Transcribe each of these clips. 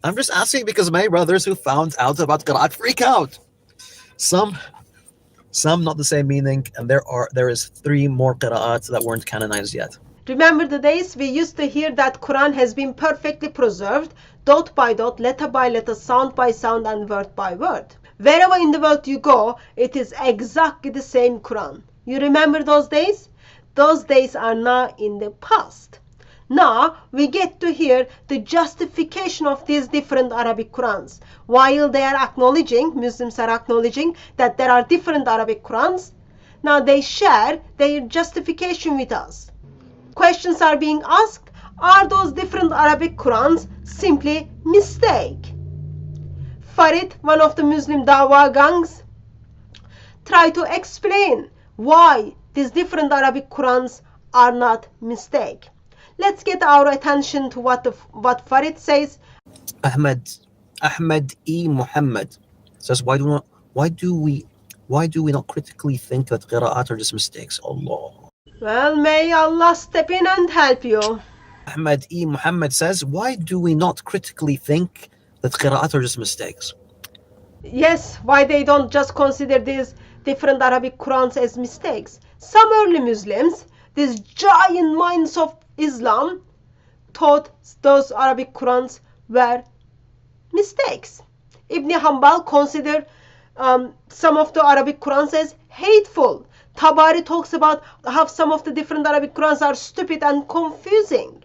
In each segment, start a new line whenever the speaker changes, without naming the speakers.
I'm just asking because my brothers who found out about Qur'an freak out. Some some not the same meaning, and there is three more qira'ats that weren't canonized yet.
Remember the days we used to hear that Quran has been perfectly preserved, dot by dot, letter by letter, sound by sound, and word by word. Wherever in the world you go, it is exactly the same Quran. You remember those days? Those days are now in the past. Now we get to hear the justification of these different Arabic Qurans. While they are acknowledging, Muslims are acknowledging that there are different Arabic Qurans, now they share their justification with us. Questions are being asked, are those different Arabic Qurans simply mistake? Farid, one of the Muslim Dawah gangs, tried to explain why these different Arabic Qurans are not mistake. Let's get our attention to what Farid says.
Ahmed Ahmed E. Muhammad says, why do we not critically think that qira'at are just mistakes? Allah.
Well, may Allah step in and help you.
Ahmed E. Muhammad says, why do we not critically think that qira'at are just mistakes?
Yes, why they don't just consider these different Arabic Qurans as mistakes? Some early Muslims, these giant minds of Islam, thought those Arabic Qurans were mistakes. Ibn Hanbal considered some of the Arabic Qurans as hateful. Tabari talks about how some of the different Arabic Qurans are stupid and confusing.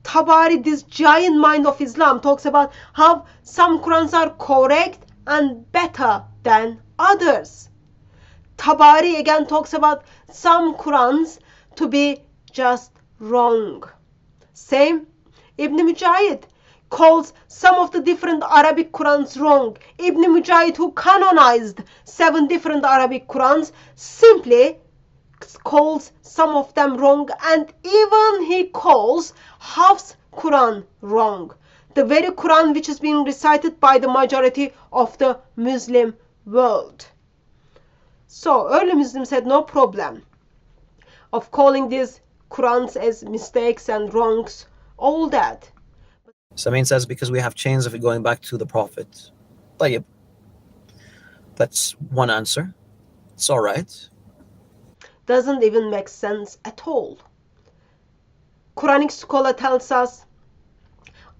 Tabari, this giant mind of Islam, talks about how some Qurans are correct and better than others. Tabari again talks about some Qurans to be just wrong. Same, Ibn Mujahid calls some of the different Arabic Qurans wrong. Ibn Mujahid, who canonized 7 different Arabic Qurans, simply calls some of them wrong, and even he calls Hafs Quran wrong. The very Quran which is being recited by the majority of the Muslim world. So early Muslims had no problem of calling these Qurans as mistakes and wrongs, all that.
Samin says, because we have chains of it going back to the Prophet. Tayyib. That's one answer. It's all right.
Doesn't even make sense at all. Quranic scholar tells us,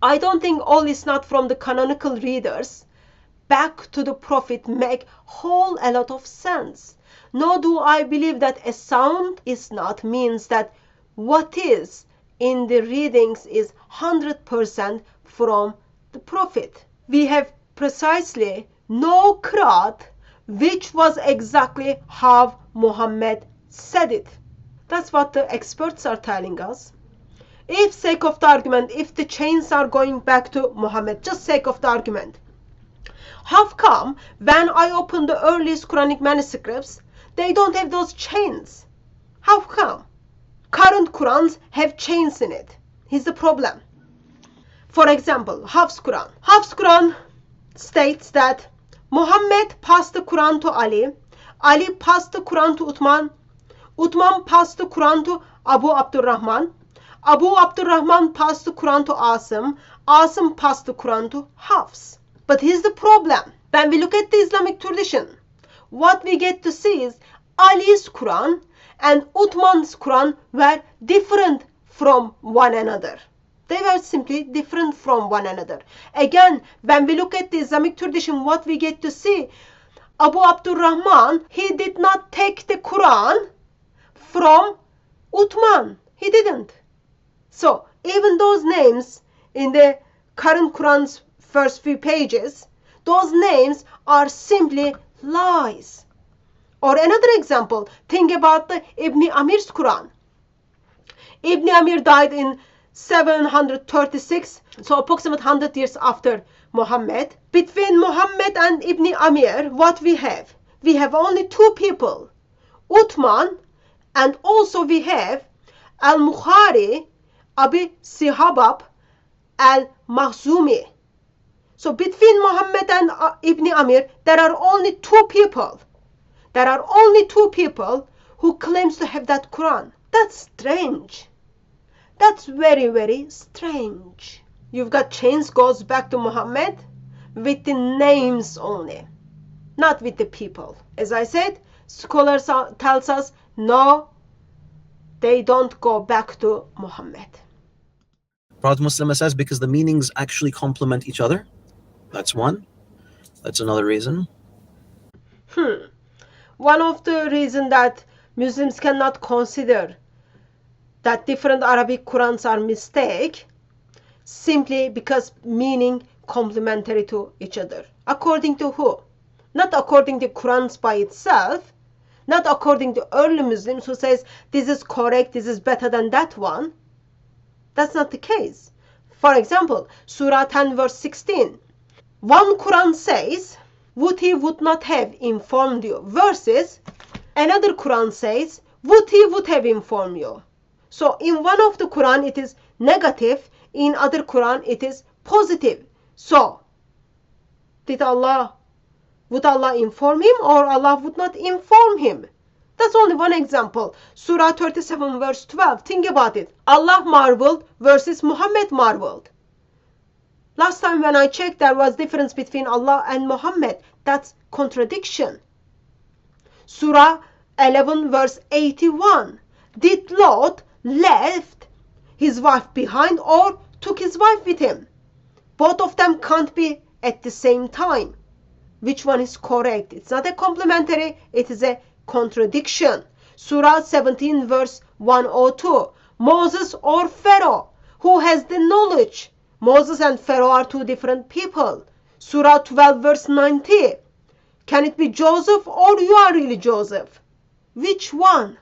I don't think all is not from the canonical readers back to the Prophet make whole a lot of sense. Nor do I believe that a sound is not means that what is in the readings is 100% from the Prophet. We have precisely no qiraat which was exactly how Muhammad said it. That's what the experts are telling us. If sake of the argument, if the chains are going back to Muhammad, just sake of the argument, how come when I open the earliest Quranic manuscripts, they don't have those chains? How come? Current Qurans have chains in it. Here's the problem. For example, Hafs Quran. Hafs Quran states that Muhammad passed the Quran to Ali, Ali passed the Quran to Uthman, Uthman passed the Quran to Abu Abdurrahman, Abu Abdurrahman passed the Quran to Asim, Asim passed the Quran to Hafs. But here's the problem. When we look at the Islamic tradition, what we get to see is Ali's Quran and Uthman's Quran were different from one another. They were simply different from one another. Again, when we look at the Islamic tradition, what we get to see, Abu Abdurrahman, he did not take the Quran from Uthman. He didn't. So, even those names in the current Quran's first few pages, those names are simply lies. Or another example, think about the Ibn Amir's Quran. Ibn Amir died in 736, so approximately 100 years after Muhammad. Between Muhammad and Ibn Amir, what we have? We have only 2 people, Uthman, and also we have Al-Mukhari, Abi Sihabab, Al-Makhzumi. So between Muhammad and Ibn Amir, there are only 2 people. There are only 2 people who claims to have that Quran. That's strange. That's very, very strange. you've got chains goes back to Muhammad with the names only, not with the people. As I said, scholars tells us no, they don't go back to Muhammad.
Prophet Muslim says because the meanings actually complement each other. That's one. That's another reason.
One of the reasons that Muslims cannot consider that different Arabic Qurans are mistake simply because meaning complementary to each other. According to who? Not according to Qurans by itself, not according to early Muslims who says this is correct, this is better than that one. That's not the case. For example, Surah 10 verse 16. One Quran says, would he would not have informed you, versus another Quran says, would he would have informed you. So in one of the Quran it is negative, in other Quran it is positive. So would Allah inform him or Allah would not inform him? That's only one example. Surah 37 verse 12. Think about it. Allah marveled versus Muhammad marveled. Last time when I checked, there was difference between Allah and Muhammad. That's contradiction. Surah 11 verse 81. Did Lot left his wife behind or took his wife with him? Both of them can't be at the same time. Which one is correct? It's not a complementary, it is a contradiction. Surah 17 verse 102. Moses or Pharaoh? Who has the knowledge? Moses and Pharaoh are two different people. Surah 12 verse 90. Can it be Joseph or you are really Joseph? Which one?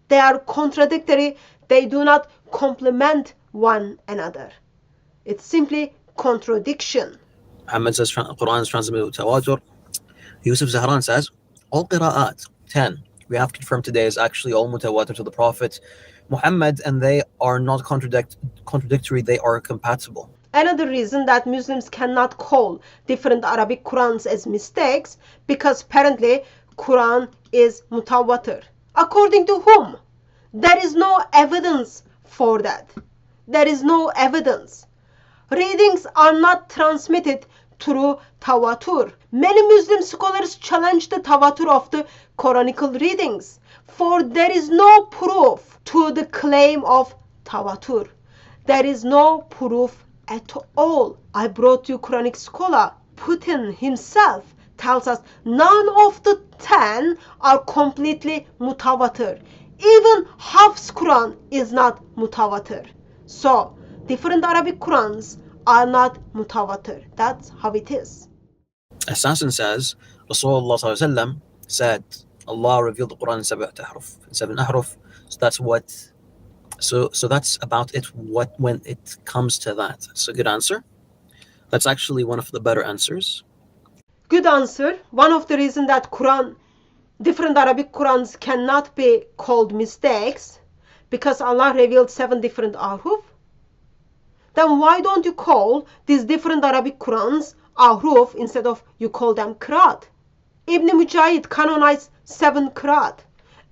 They are contradictory. They do not complement one another. It's simply contradiction.
Muhammad says Quran is transmitted with tawatur. Yusuf Zahran says all qira'at, 10, we have confirmed today is actually all mutawatir to the Prophet Muhammad, and they are not contradictory, they are compatible.
Another reason that Muslims cannot call different Arabic Qurans as mistakes, because apparently Quran is mutawatir. According to whom? There is no evidence for that. There is no evidence. Readings are not transmitted through tawatur. Many Muslim scholars challenge the tawatur of the Quranical readings, for there is no proof to the claim of tawatur. There is no proof at all. I brought you Quranic scholar. Putin himself tells us none of the 10 are completely mutawatir. Even Hafs Quran is not mutawatir. So, different Arabic Qurans are not mutawatir. That's how it is.
Assassin says Rasulullah said Allah revealed the Quran in 7 ahruf. So that's what. So that's about it. What when it comes to that? It's a good answer. That's actually one of the better answers.
Good answer. One of the reasons that different Arabic Qurans cannot be called mistakes, because Allah revealed 7 different ahruf. Then why don't you call these different Arabic Qurans ahruf instead of you call them qiraat? Ibn Mujahid canonized 7 qiraat,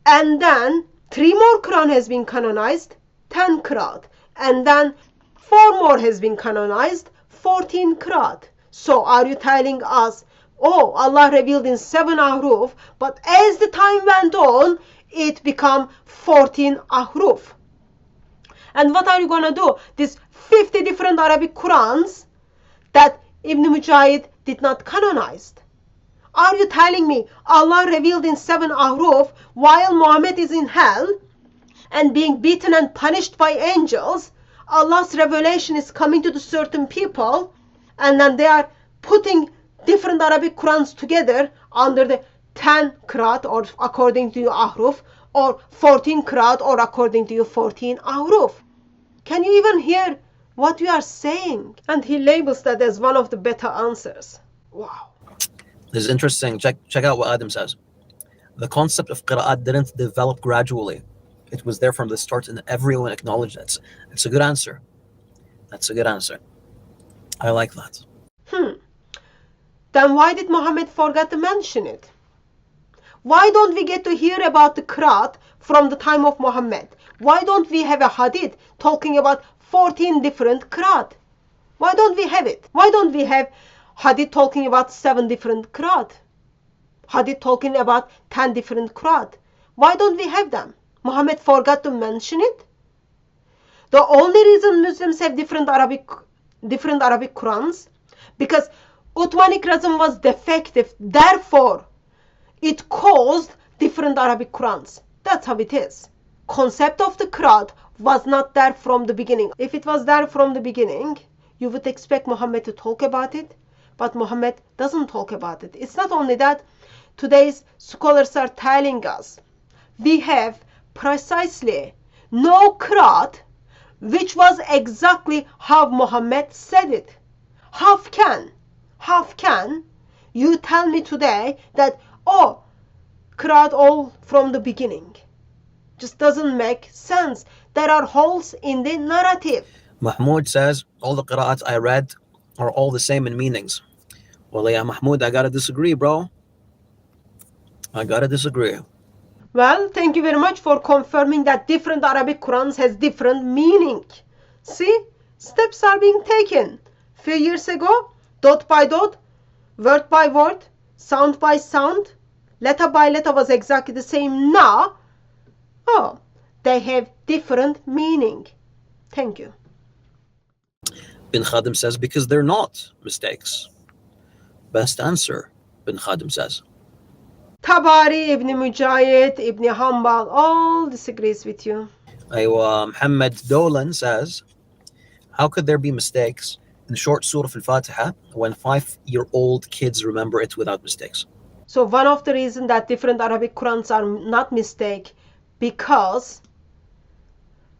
and then 3 more Quran has been canonized, 10 qiraat, and then 4 more has been canonized, 14 qiraat. So are you telling us, oh, Allah revealed in 7 ahruf, but as the time went on, it became 14 ahruf? And what are you going to do? These 50 different Arabic Qurans that Ibn Mujahid did not canonize. Are you telling me Allah revealed in 7 ahruf while Muhammad is in hell and being beaten and punished by angels? Allah's revelation is coming to the certain people, and then they are putting different Arabic Qurans together under the 10 qiraat or according to your ahruf, or 14 qiraat or according to your 14 ahruf. Can you even hear what we are saying? And he labels that as one of the better answers. Wow.
This is interesting. Check out what Adam says. The concept of qira'at didn't develop gradually. It was there from the start, and everyone acknowledged it. It's a good answer. That's a good answer. I like that.
Then why did Muhammad forget to mention it? Why don't we get to hear about the qiraat from the time of Muhammad? Why don't we have a hadith talking about 14 different qiraat? Why don't we have it? Why don't we have hadith talking about 7 different qiraat? Hadith talking about 10 different qiraat? Why don't we have them? Muhammad forgot to mention it. The only reason Muslims have different Arabic Qurans, because Uthmanism was defective, therefore it caused different Arabic Qurans. That's how it is. Concept of the qiraat was not there from the beginning. If it was there from the beginning, you would expect Muhammad to talk about it, but Muhammad doesn't talk about it. It's not only that, today's scholars are telling us we have precisely no qiraat which was exactly how Muhammad said it. How can you tell me today that, oh, qiraat all from the beginning? Just doesn't make sense. There are holes in the narrative.
Mahmoud says, all the qira'ats I read are all the same in meanings. Well, yeah, Mahmoud, I gotta disagree, bro. I gotta disagree.
Well, thank you very much for confirming that different Arabic Qurans has different meaning. See, steps are being taken. Few years ago, dot by dot, word by word, sound by sound, letter by letter was exactly the same. Now, oh, they have different meaning. Thank you.
Bin Khadim says, because they're not mistakes. Best answer, Bin Khadim says.
Tabari, Ibn Mujahid, Ibn Hanbal, all disagrees with you.
Muhammad Dolan says, how could there be mistakes in short Surah Al-Fatiha when 5-year-old kids remember it without mistakes?
So one of the reasons that different Arabic Qurans are not mistake, because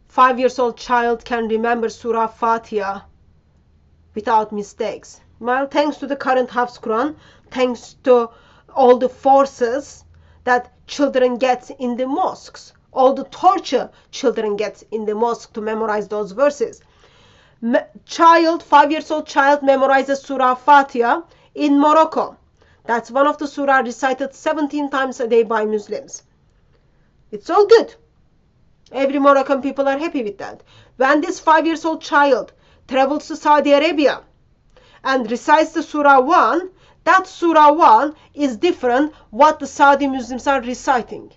5-year-old child can remember Surah Fatiha without mistakes. Well, thanks to the current Hafs Quran, thanks to all the forces that children get in the mosques, all the torture children get in the mosque to memorize those verses. 5-year-old child memorizes Surah Fatiha in Morocco. That's one of the surah recited 17 times a day by Muslims. It's all good. Every Moroccan people are happy with that. When this 5-year-old child travels to Saudi Arabia and recites the Surah 1, that Surah 1 is different what the Saudi Muslims are reciting.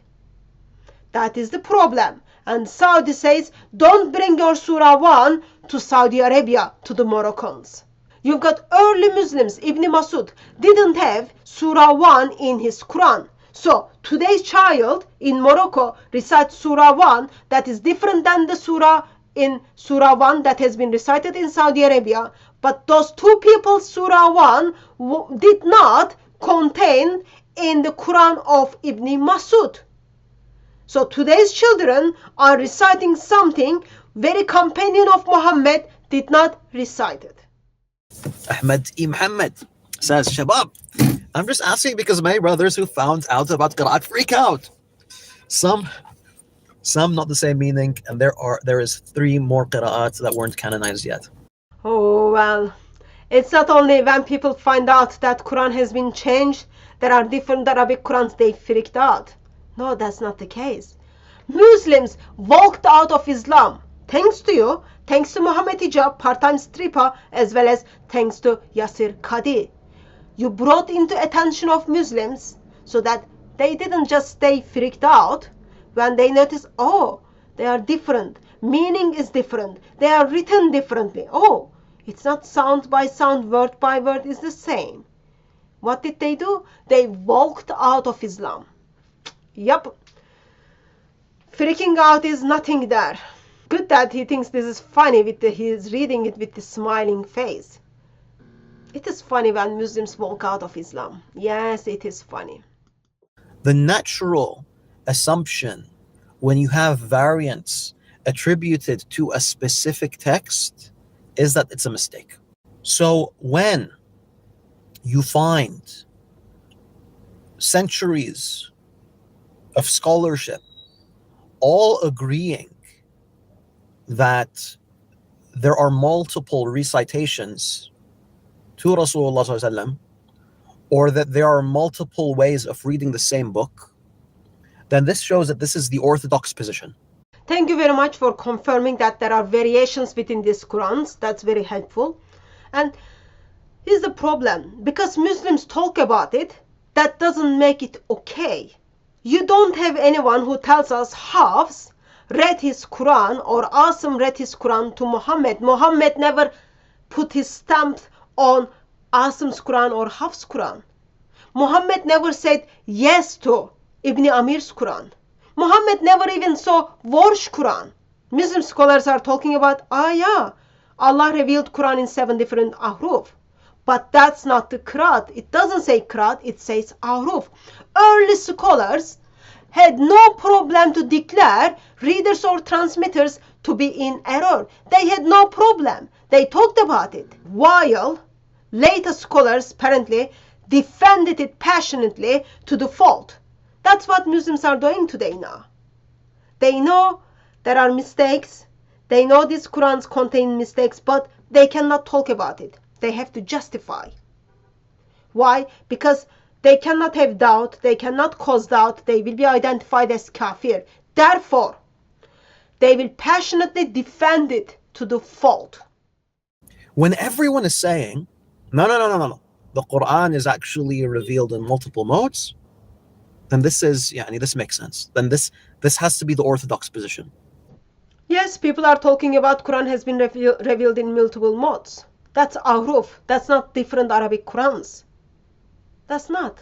That is the problem. And Saudi says, don't bring your Surah 1 to Saudi Arabia, to the Moroccans. You've got early Muslims, Ibn Masud, didn't have Surah 1 in his Quran. So today's child in Morocco recites Surah 1 that is different than the Surah in Surah 1 that has been recited in Saudi Arabia. But those two people's Surah 1 did not contain in the Quran of Ibn Masud. So today's children are reciting something very companion of Muhammad did not recite it.
Ahmed E. Muhammad says, Shabab, I'm just asking because my brothers who found out about Qur'an freak out. Some not the same meaning, and there is 3 more qira'ats that weren't canonized yet.
Oh, well, it's not only when people find out that Quran has been changed, there are different Arabic Qurans, they freaked out. No, that's not the case. Muslims walked out of Islam, thanks to you, thanks to Muhammad Hijab, part-time stripper, as well as thanks to Yasir Qadi. You brought into attention of Muslims so that they didn't just stay freaked out when they notice, oh, they are different, meaning is different, they are written differently. Oh, it's not sound by sound, word by word is the same. What did they do? They walked out of Islam. Yup. Freaking out is nothing there. Good that he thinks this is funny he's reading it with the smiling face. It is funny when Muslims walk out of Islam. Yes, it is funny.
The natural assumption when you have variants attributed to a specific text is that it's a mistake. So when you find centuries of scholarship all agreeing that there are multiple recitations to Rasulullah, or that there are multiple ways of reading the same book, then this shows that this is the orthodox position.
Thank you very much for confirming that there are variations within these Qurans. That's very helpful. And here's the problem. Because Muslims talk about it, that doesn't make it okay. You don't have anyone who tells us Hafs read his Quran or Asim read his Quran to Muhammad. Muhammad never put his stamp on Asim's Quran or Hafs' Quran. Muhammad never said yes to Ibn Amir's Quran. Muhammad never even saw Warsh Quran. Muslim scholars are talking about, yeah, Allah revealed Quran in 7 different ahruf. But that's not the qiraat. It doesn't say qiraat, it says ahruf. Early scholars had no problem to declare readers or transmitters to be in error. They had no problem. They talked about it. While later scholars apparently defended it passionately to the fault. That's what Muslims are doing today now. They know there are mistakes. They know these Qurans contain mistakes, but they cannot talk about it. They have to justify. Why? Because they cannot have doubt. They cannot cause doubt. They will be identified as kafir. Therefore, they will passionately defend it to the fault.
When everyone is saying, no, the Quran is actually revealed in multiple modes, then this makes sense. Then this has to be the orthodox position.
Yes, people are talking about Quran has been revealed in multiple modes. That's ahruf. That's not different Arabic Qurans. That's not.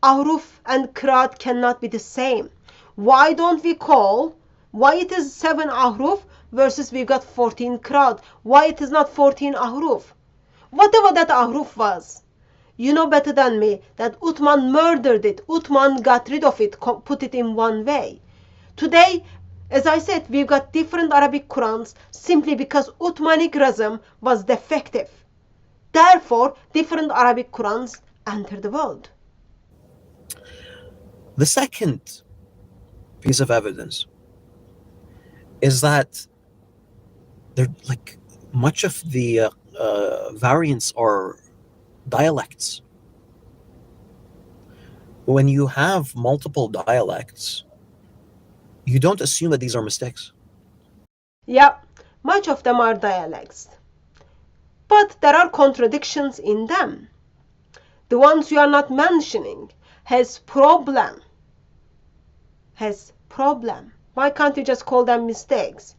Ahruf and qiraat cannot be the same. Why it is 7 ahruf versus we've got 14 qiraat? Why it is not 14 ahruf? Whatever that ahruf was, you know better than me that Uthman murdered it. Uthman got rid of it, put it in one way. Today, as I said, we've got different Arabic Qurans simply because Uthmanic Razm was defective. Therefore, different Arabic Qurans enter the world.
The second piece of evidence is that much of the variants are dialects. When you have multiple dialects, you don't assume that these are mistakes.
Yeah, much of them are dialects. But there are contradictions in them. The ones you are not mentioning has problem. Why can't you just call them mistakes?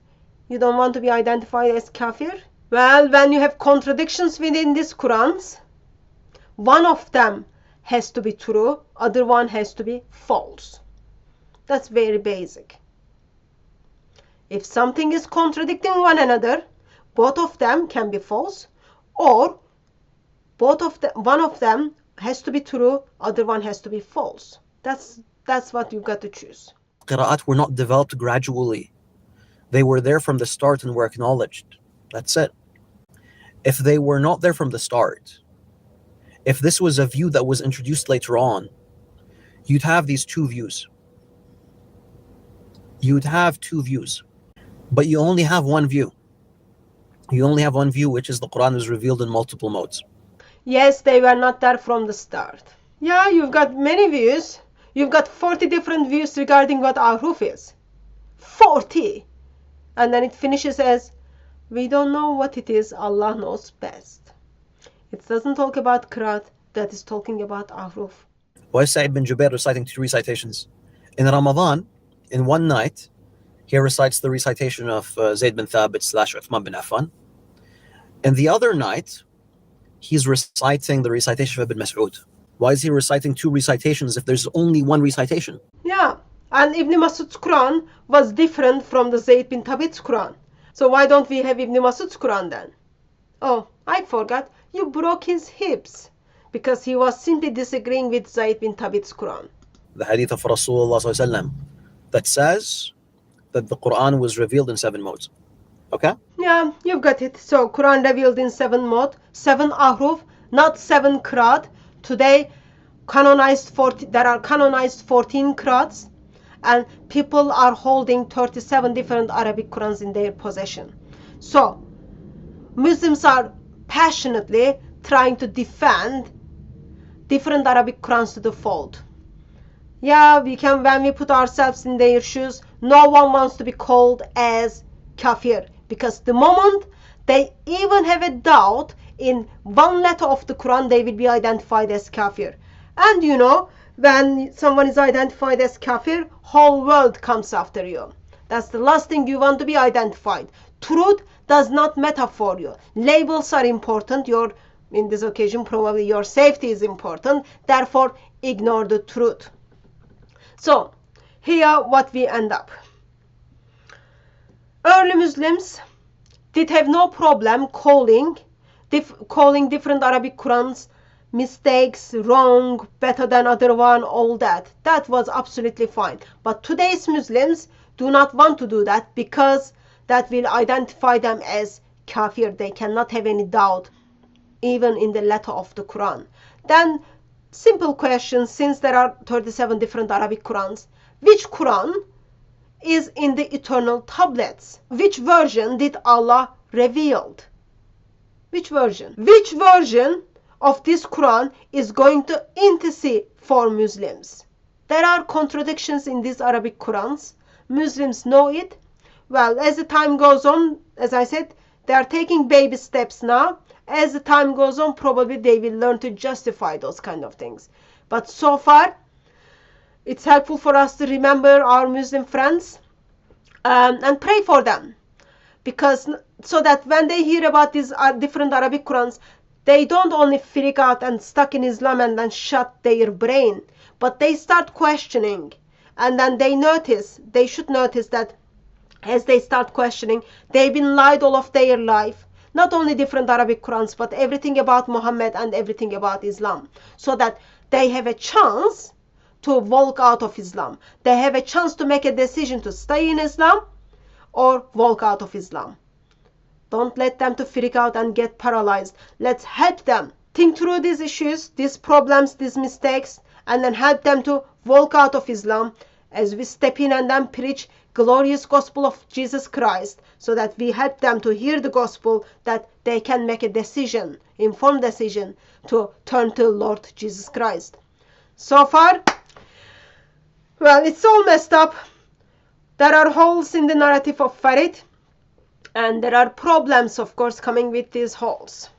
You don't want to be identified as kafir? Well, when you have contradictions within these Qurans, one of them has to be true, other one has to be false. That's very basic. If something is contradicting one another, both of them can be false, or one of them has to be true, other one has to be false. That's what you've got to choose.
Qira'at were not developed gradually. They were there from the start and were acknowledged. That's it. If they were not there from the start, if this was a view that was introduced later on, you'd have these two views. But you only have one view. Which is the Quran is revealed in multiple modes.
Yes, they were not there from the start. Yeah, you've got many views. You've got 40 different views regarding what ahruf is. 40! And then it finishes as, we don't know what it is, Allah knows best. It doesn't talk about qiraat, that is talking about ahruf.
Why is Sa'id bin Jubair reciting 2 recitations? In Ramadan, in one night, he recites the recitation of Zayd bin Thabit / Uthman bin Affan. And the other night, he's reciting the recitation of Ibn Mas'ud. Why is he reciting 2 recitations if there's only one recitation?
Yeah, and Ibn Mas'ud's Quran was different from the Zayd bin Thabit's Quran. So why don't we have Ibn Mas'ud's Quran then? Oh, I forgot, you broke his hips because he was simply disagreeing with Zayd bin Thabit's Quran.
The hadith of Rasulullah that says that the Quran was revealed in 7 modes. Okay?
Yeah, you've got it. So Quran revealed in 7 mode, 7 ahruf, not 7 qiraat. Today, there are canonized 14 qiraats, and people are holding 37 different Arabic Qurans in their possession. So, Muslims are passionately trying to defend different Arabic Qurans to the fold. Yeah, when we put ourselves in their shoes, no one wants to be called as kafir, because the moment they even have a doubt in one letter of the Quran, they will be identified as kafir. And you know, when someone is identified as kafir, whole world comes after you. That's the last thing you want to be identified. Truth does not matter for you. Labels are important. In this occasion, probably your safety is important. Therefore, ignore the truth. So, here what we end up. Early Muslims did have no problem calling different Arabic Qurans mistakes, wrong, better than other one, all that. That was absolutely fine. But today's Muslims do not want to do that because that will identify them as kafir. They cannot have any doubt even in the letter of the Quran. Then simple question, since there are 37 different Arabic Qurans, which Quran is in the eternal tablets? Which version did Allah revealed? Which version? Which version of this Quran is going to intercede for Muslims? There are contradictions in these Arabic Qurans. Muslims know it. Well, as the time goes on, as I said, they are taking baby steps now. As the time goes on, probably they will learn to justify those kind of things. But so far, it's helpful for us to remember our Muslim friends and pray for them. Because so that when they hear about these different Arabic Qurans, they don't only freak out and stuck in Islam and then shut their brain, but they start questioning. And then they should notice that as they start questioning, they've been lied all of their life. Not only different Arabic Qurans, but everything about Muhammad and everything about Islam. So that they have a chance to walk out of Islam. They have a chance to make a decision to stay in Islam or walk out of Islam. Don't let them to freak out and get paralyzed. Let's help them think through these issues, these problems, these mistakes, and then help them to walk out of Islam as we step in and then preach glorious gospel of Jesus Christ, so that we help them to hear the gospel, that they can make a decision, informed decision, to turn to Lord Jesus Christ. So far, well, it's all messed up. There are holes in the narrative of Farid, and there are problems, of course, coming with these holes.